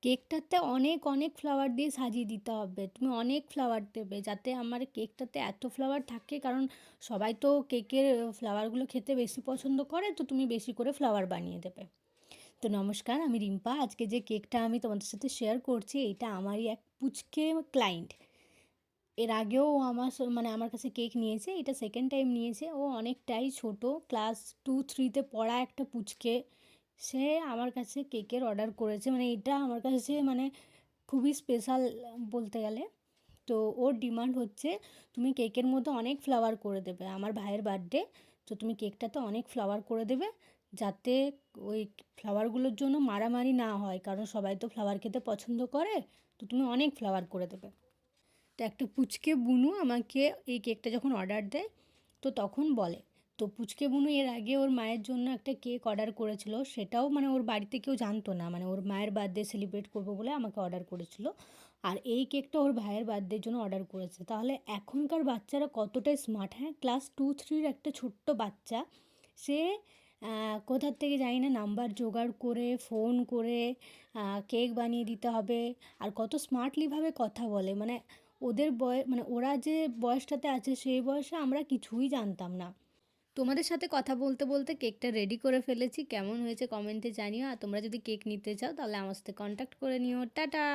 কেকটাতে অনেক অনেক ফ্লাওয়ার দিয়ে সাজিয়ে দিতে হবে। তুমি অনেক ফ্লাওয়ার দেবে যাতে আমার কেকটাতে এত ফ্লাওয়ার থাকে, কারণ সবাই তো কেকের ফ্লাওয়ারগুলো খেতে বেশি পছন্দ করে, তো তুমি বেশি করে ফ্লাওয়ার বানিয়ে দেবে। তো নমস্কার, আমি রিম্পা। আজকে যে কেকটা আমি তোমাদের সাথে শেয়ার করছি, এটা আমারই এক পুচকে ক্লায়েন্ট। এর আগেও আমার কাছে কেক নিয়েছে, এটা সেকেন্ড টাইম নিয়েছে। ও অনেকটাই ছোট, ক্লাস 2-3তে পড়া একটা পুচকে। সে আমার কাছে কেকের অর্ডার করেছে, এটা আমার কাছে খুবই স্পেশাল বলতে গেলে। তো ওর ডিমান্ড হচ্ছে তুমি কেকের মধ্যে অনেক ফ্লাওয়ার করে দেবে, আমার ভাইয়ের বার্থডে, তো তুমি কেকটাতে অনেক ফ্লাওয়ার করে দেবে যাতে ওই ফ্লাওয়ারগুলোর জন্য মারামারি না হয়, কারণ সবাই তো ফ্লাওয়ার খেতে পছন্দ করে। তো তুমি অনেক ফ্লাওয়ার করে দেবে। তো একটা পুচকে বুনু আমাকে এই কেকটা যখন অর্ডার দেয়, তো তখন বলে, তো পুচকে বুনু এর আগে ওর মায়ের জন্য একটা কেক অর্ডার করেছিল, সেটাও ওর বাড়িতে কেউ জানতো না, ওর মায়ের বার্থডে সেলিব্রেট করবো বলে আমাকে অর্ডার করেছিল। আর এই কেকটা ওর ভাইয়ের বার্থডের জন্য অর্ডার করেছে। তাহলে এখনকার বাচ্চারা কতটা স্মার্ট! হ্যাঁ, ক্লাস 2-3 একটা ছোট্ট বাচ্চা, সে কোথার থেকে জানি না নাম্বার জোগাড় করে ফোন করে কেক বানিয়ে দিতে হবে, আর কত স্মার্টলিভাবে কথা বলে। ওদের ওরা যে বয়সটাতে আছে সেই বয়সে আমরা কিছুই জানতাম না। তোমাদের সাথে কথা বলতে বলতে কেকটা রেডি করে ফেলেছি। কেমন হয়েছে কমেন্টে জানিও। আর তোমরা যদি কেক নিতে চাও তাহলে আমার সাথে কন্ট্যাক্ট করে নিও। টাটা।